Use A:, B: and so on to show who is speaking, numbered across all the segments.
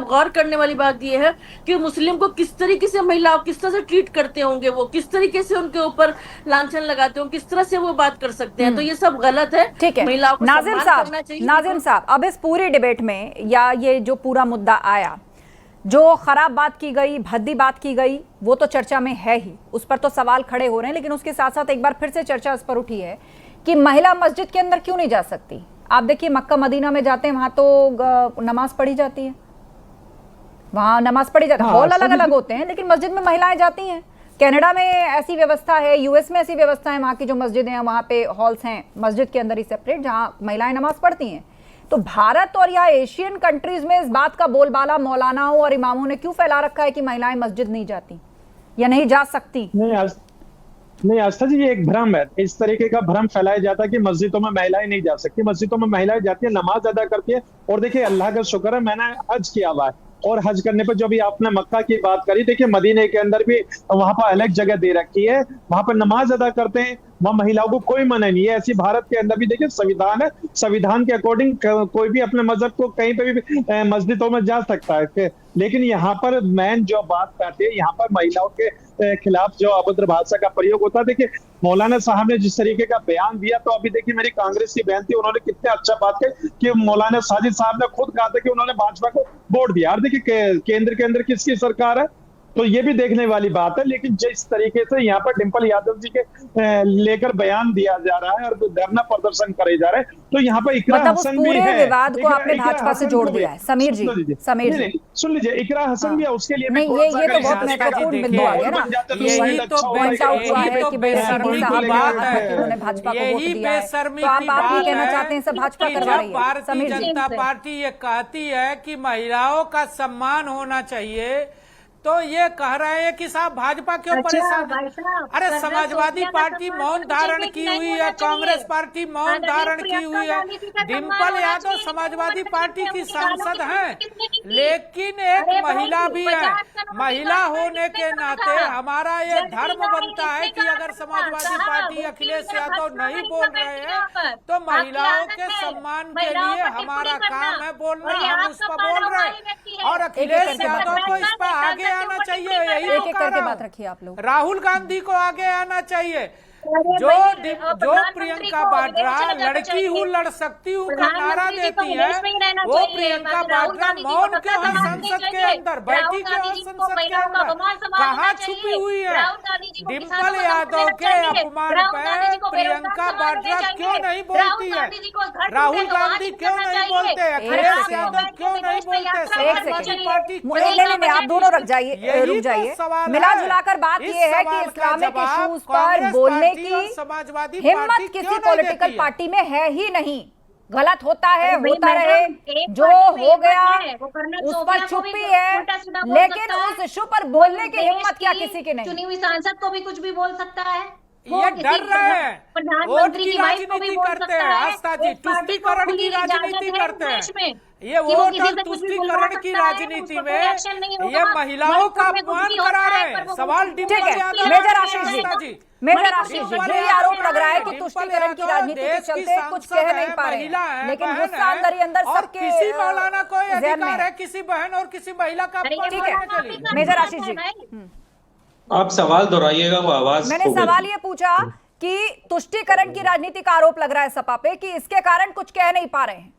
A: गौर करने वाली बात यह है कि मुस्लिम को किस तरीके से महिलाओं किस तरह से ट्रीट करते होंगे, वो किस तरीके से उनके ऊपर लांछन लगाते होंगे, किस तरह से वो बात कर सकते हैं। तो ये सब गलत है।
B: ठीक है
A: महिलाओं को
B: नाजिम
A: सम्मान करना चाहिए।
B: नाजिम साहब, अब इस पूरी डिबेट में या ये जो पूरा मुद्दा आया, जो खराब बात की गई, भद्दी बात की गई, वो तो चर्चा में है ही, उस पर तो सवाल खड़े हो रहे हैं, लेकिन उसके साथ साथ एक बार फिर से चर्चा इस पर उठी है कि महिला मस्जिद के अंदर क्यों नहीं जा सकती। आप देखिए मक्का मदीना में जाते हैं, वहां तो नमाज पढ़ी जाती है, वहां नमाज पढ़ी जाती है, हॉल अलग अलग होते हैं लेकिन मस्जिद में महिलाएं जाती हैं। कनाडा में ऐसी व्यवस्था है, यूएस में ऐसी व्यवस्था है, वहां की जो मस्जिद हैं वहां पे हॉल्स हैं मस्जिद के अंदर ही सेपरेट, जहां महिलाएं नमाज पढ़ती हैं। तो भारत और या एशियन कंट्रीज में इस बात का बोलबाला मौलानाओं और इमामों ने क्यों फैला रखा है कि महिलाएं मस्जिद नहीं जाती या नहीं जा सकती?
C: नहीं आस्था जी, ये एक भ्रम है। इस तरीके का भ्रम फैलाया जाता है कि मस्जिदों में महिलाएं नहीं जा सकती। मस्जिदों में महिलाएं जाती है, नमाज अदा करती है। और देखिए अल्लाह का शुक्र है, मैंने हज किया हुआ है, और हज करने पर जो भी आपने मक्का की बात करी, देखिए मदीने के अंदर भी वहां पर अलग जगह दे रखी है, वहां पर नमाज अदा करते हैं, वहां महिलाओं को कोई मना नहीं है। ऐसी भारत के अंदर भी देखिए संविधान है, संविधान के अकॉर्डिंग कोई भी अपने मजहब को कहीं पे भी मस्जिदों में जा सकता है। लेकिन यहाँ पर मैन जो बात करती है, यहाँ पर महिलाओं के खिलाफ जो अभद्र भाषा का प्रयोग होता है। देखिए मौलाना साहब ने जिस तरीके का बयान दिया, तो अभी देखिए मेरी कांग्रेस की बहन थी, उन्होंने कितने अच्छा बात की कि मौलाना साजिद साहब ने खुद कहा था कि उन्होंने भाजपा को वोट दिया। और देखिए केंद्र के अंदर किसकी सरकार है, तो ये भी देखने वाली बात है। लेकिन जिस तरीके से यहाँ पर डिंपल यादव जी के लेकर बयान दिया जा रहा है और धरना प्रदर्शन करे जा रहे हैं, तो यहाँ पर इकरा हसन भी है।
B: विवाद को आपने भाजपा से जोड़ दिया है। समीर जी
C: सुन लीजिए, इकरा हसन भी है, उसके लिए
B: नहीं, ये तो बहुत महत्वपूर्ण बिंदु आ गया ना। यही तो पॉइंट आउट हुआ है कि बेशर्मी की बात है, उन्होंने भाजपा को वोट दिया है, तो आप ये कहना चाहते हैं सब भाजपा करवा रही है।
D: भारतीय जनता पार्टी ये कहती है कि महिलाओं का सम्मान होना चाहिए, तो ये कह रहे हैं कि साहब भाजपा क्यों परेशान? अरे समाजवादी पार्टी मौन धारण की हुई है, कांग्रेस पार्टी मौन धारण की हुई है, डिंपल यादव समाजवादी पार्टी की सांसद हैं, लेकिन एक महिला भी है। महिला होने के नाते हमारा ये धर्म बनता है कि अगर समाजवादी पार्टी अखिलेश यादव नहीं बोल रहे हैं तो महिलाओं के सम्मान के लिए हमारा काम है बोलना, हम उस पर बोल रहे हैं। और अखिलेश यादव को इस पर आगे आना चाहिए, यही
B: एक एक करके बात रखिए आप लोग।
D: राहुल गांधी को आगे आना चाहिए। जो प्रियंका वाड्रा लड़की हूँ लड़ सकती हूँ का नारा देती है, वो प्रियंका वाड्रा मौन क्यों है संसद के अंदर, बैठी क्यों है संसद के अंदर, कहाँ छुपी हुई है? डिंपल यादव के अपमान पे प्रियंका वाड्रा क्यों नहीं बोलती है? राहुल गांधी क्यों नहीं बोलते? अखिलेश यादव क्यों नहीं बोलते? समाजवादी पार्टी
B: नहीं, आप दोनों रुक जाइए। मिला जुलाकर बात ये है कि इस्लामिक इश्यूज पर बोलने की हिम्मत किसी पॉलिटिकल पार्टी में है ही नहीं। गलत होता है, होता रहे, जो हो गया उस पर चुप्पी है, लेकिन उस इशू पर बोलने की हिम्मत क्या किसी की नहीं।
E: चुनी हुई सांसद को भी कुछ भी बोल सकता है।
D: ये डर रहे हैं, वोट की राजनीति करते हैं, आस्था जी तुष्टीकरण की राजनीति करते हैं। ये वोट और तुष्टीकरण की राजनीति में ये महिलाओं का अपमान करा रहे हैं। सवाल डिंपल यादव,
B: मेजर आशीष जी, ये आरोप लग रहा है कि तुष्टीकरण की राजनीति के चलते कुछ कह नहीं पा रहे हैं, लेकिन गुस्सा अंदर ही अंदर सबके
D: किसी मौलाना को अधिकार है किसी बहन और किसी महिला का अपमान करने के लिए।
B: मेजर आशीष जी,
F: आप सवाल दोहराइएगा, वो आवाज।
B: मैंने सवाल ये पूछा कि तुष्टीकरण की राजनीति का आरोप लग रहा है सपा पे कि इसके कारण कुछ कह नहीं पा रहे हैं।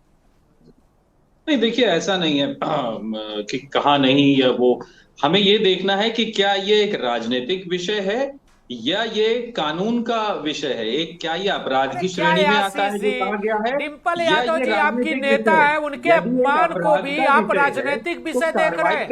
F: नहीं देखिए, ऐसा नहीं है कि कहा नहीं, या वो हमें ये देखना है कि क्या ये एक राजनीतिक विषय है या ये कानून का विषय है। एक क्या ये अपराध की श्रेणी में आता है जो कहा गया है?
D: डिंपल यादव जी आपकी नेता है, उनके अपमान को भी आप राजनीतिक विषय देख रहे हैं।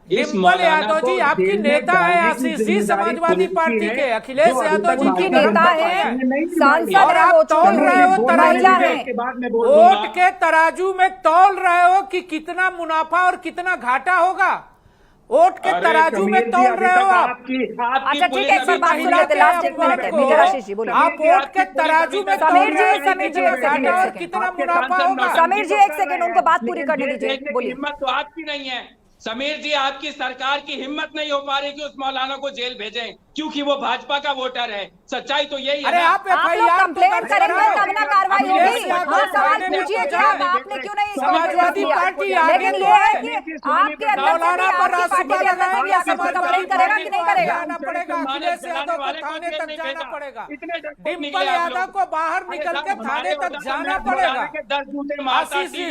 D: डिंपल यादव जी आपकी नेता है, आशीष जी समाजवादी पार्टी के, अखिलेश यादव जी की नेता है,
B: सांसद,
D: और आप तौल रहे हो तराजू में, वोट के तराजू में तौल रहे हो कि कितना मुनाफा और कितना घाटा होगा। वोट के तराजू में तोल रहे हो आप।
B: अच्छा ठीक है, एक बार बात सुन लेते, लास्ट एक मिनट है। मेजर आशीष जी बोलिए।
D: आप वोट के तराजू में
B: समीर जी
D: कितना मुनाफा होगा।
B: समीर जी एक सेकंड, उनको बात पूरी करने दीजिए, बोलिए।
G: हिम्मत तो आपकी नहीं है समीर जी, आपकी सरकार की हिम्मत नहीं हो पा रही कि उस मौलाना को जेल भेजें।
F: क्योंकि वो भाजपा का वोटर है। सच्चाई तो यही है
D: अरे
F: ना।
D: आप
B: आप लोग
D: FIR तो
B: कंप्लेंट
D: दर्ज
B: करेंगे
D: कराओ।
B: तब ना कार्रवाई
D: अखिलेश
B: होगी।
D: यादव
B: हाँ, सवाल
D: कहने
B: पूछिए
D: को
B: कि
D: जाए।
B: आपने क्यों नहीं
D: समाजवादी पार्टी आगे
B: लेकिन
D: तो
B: ये है
D: है।
B: कि आपके अंदर से
D: मौलाना
B: भी,
D: पर
B: आपकी पार्टी
D: रासुका
B: के अंदर से भी
D: लगाएंगे,
B: असम
D: समाजवादी
B: कंप्लेंट करेगा
D: पार्टी
B: कि
D: को
B: नहीं
D: आगे
B: करेगा?
D: आना पड़ेगा, अखिलेश यादव को थाने तक जाना पड़ेगा, डिम्पल यादव को बाहर निकल के थाने तक जाना पड़ेगा। आशीष जी,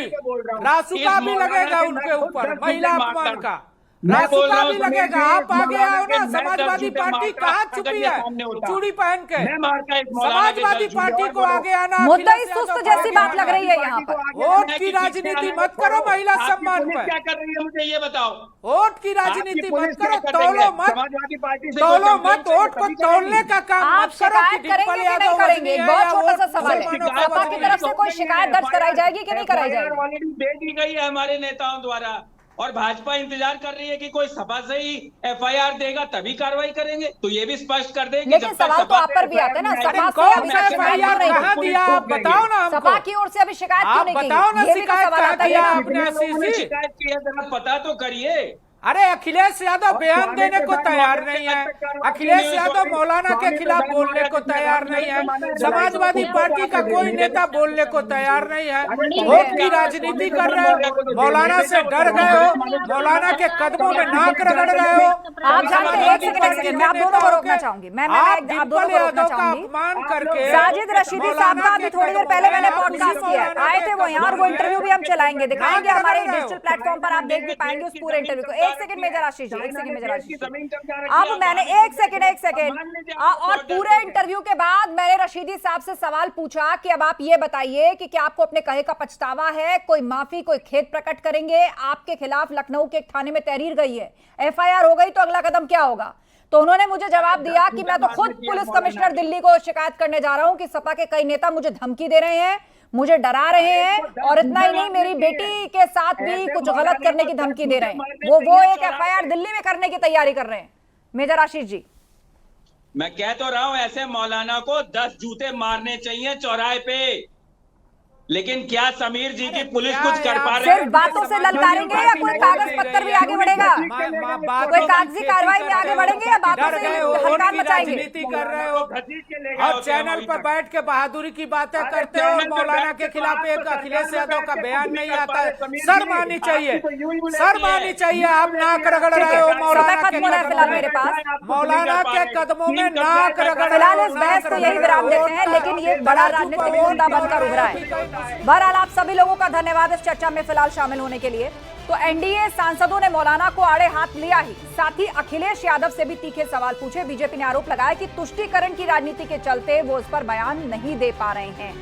D: रासुका भी लगेगा उनके ऊपर महिला अपमान का, रासुका भी लगेगा। आप आगे आओ ना। समाजवादी पार्टी कहाँ छुपी है चूड़ी पहन के? समाजवादी पार्टी को आगे आना।
B: मुद्दा ही
D: अखिलेश यादव
B: सुस्त
D: को
B: जैसी
D: आगे
B: बात
D: आना।
B: लग रही है यहाँ पर।
D: वोट की राजनीति मत करो महिला सम्मान पे।
F: क्या कर रही है मुझे ये बताओ।
D: वोट की राजनीति मत करो, तौलो मत,
F: समाजवादी पार्टी से
D: तौलो मत। वोट को तोड़ने का काम
B: आप
D: मत करो कि
B: शिकायत करेंगे
D: डिम्पल
B: कि नहीं
D: यादव
B: करेंगे?
D: वजनी
B: एक
D: है
B: बहुत
D: या
B: छोटा सा
D: वोट
B: सवाल है,
D: मुसलमानों का
B: सपा की
D: वजनी
B: तरफ
D: है।
B: से कोई शिकायत दर्ज कराई जाएगी कि नहीं कराई जाएगी?
F: ऑलरेडी दे दी गई है हमारे नेताओं द्वारा, और भाजपा इंतजार कर रही है कि कोई सपा से ही FIR देगा तभी कार्रवाई करेंगे। तो ये भी स्पष्ट कर दें कि
B: लेकिन
F: जब तक
B: सवाल तो आप पर भी आते हैं ना,
D: अरे
B: सपा से
D: कौन
B: अभी
D: सा
B: तक शिकायत
D: FIR
B: क्यों नहीं
D: कहाँ
B: की?
D: दिया? आप बताओ ना हमको।
B: सपा की ओर से अभी शिकायत क्यों
D: आप
B: नहीं की?
D: बताओ ना,
B: ये भी तो
D: शिकायत
B: सवाल
D: कहाँ
B: आता है
D: किया
B: ना।
D: आपने? आशीष जी,
F: शिकायत की है, जरा पता तो करिए।
D: अरे अखिलेश यादव बयान देने को तैयार नहीं है। अखिलेश यादव मौलाना के खिलाफ बोलने को तैयार नहीं है। समाजवादी पार्टी का कोई नेता बोलने को तैयार नहीं है। वोट की राजनीति कर रहे हो। मौलाना से डर गए हो, मौलाना के कदमों में नाक रगड़ रहे हो।
B: आप जानते हैं, एक सेकंड मैं आप दोनों को रोकना चाहूंगी। मैं
D: आप
B: आप दोनों
D: डिम्पल
B: को रोकना
D: यादव का
B: चाहूंगी।
D: अपमान करके
B: साजिद रशीदी साहब का अभी थोड़ी देर पहले मैंने पॉडकास्ट किया है, आए थे वो यहाँ, और वो इंटरव्यू भी हम चलाएंगे, दिखाएंगे हमारे डिजिटल प्लेटफॉर्म पर, आप देख भी पाएंगे उस पूरे इंटरव्यू को। एक सेकंड मेजर आशीष, एक सेकंड मेजर आशीष। अब मैंने एक सेकंड और पूरे इंटरव्यू के बाद मैंने रशीदी साहब से सवाल पूछा कि अब आप ये बताइए कि क्या आपको अपने कहे का पछतावा है, कोई माफी, कोई खेद प्रकट करेंगे? आपके खिलाफ लखनऊ के एक थाने में तहरीर गई है, FIR हो गई, तो अगला कदम क्या होगा? तो उन्होंने मुझे जवाब दिया कि मैं तो खुद पुलिस कमिश्नर दिल्ली को शिकायत करने जा रहा हूं कि सपा के कई नेता मुझे धमकी दे रहे हैं, मुझे डरा रहे हैं, और इतना ही नहीं, मेरी बेटी के साथ भी कुछ गलत करने की धमकी दे रहे हैं। वो एक FIR दिल्ली में करने की तैयारी कर रहे हैं। मेजर आशीष जी,
F: मैं कह तो रहा हूं, ऐसे मौलाना को 10 जूते मारने चाहिए चौराहे पे। लेकिन क्या समीर जी की पुलिस कुछ कर पा रही है?
B: सिर्फ बातों से ललकारेंगे या कोई कागज पत्थर भी आगे बढ़ेगा? कोई कागजी कार्रवाई में आगे बढ़ेंगे या बातों से हड़ताल मचाएंगे?
D: राजनीति कर रहे हो और चैनल पर बैठ के बहादुरी की बातें करते हो, और मौलाना के खिलाफ एक अखिलेश यादव का बयान नहीं आता है। शर्म आनी चाहिए, शर्म आनी चाहिए। आप नाक रगड़ रहे हो मौलाना के
B: फिलहाल मेरे पास
D: मौलाना के कदमों में नाक रगड़।
B: फिलहाल इस बहस को यही विराम देते हैं, लेकिन ये बड़ा राजनीतिक मुद्दा बनकर उभरा है। बहरहाल आप सभी लोगों का धन्यवाद इस चर्चा में फिलहाल शामिल होने के लिए। तो एनडीए सांसदों ने मौलाना को आड़े हाथ लिया ही, साथ ही अखिलेश यादव से भी तीखे सवाल पूछे। बीजेपी ने आरोप लगाया कि तुष्टीकरण की राजनीति के चलते वो इस पर बयान नहीं दे पा रहे हैं।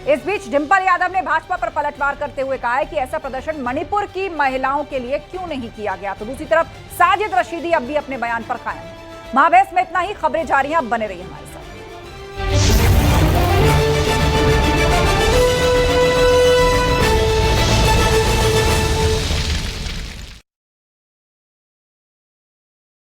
B: इस बीच डिम्पल यादव ने भाजपा पर पलटवार करते हुए कहा है कि ऐसा प्रदर्शन मणिपुर की महिलाओं के लिए क्यों नहीं किया गया। तो दूसरी तरफ साजिद रशीदी अब भी अपने बयान पर कायम है। महाबहस में इतना ही। खबरें जारी हैं, अब बने रहिए हमारे साथ।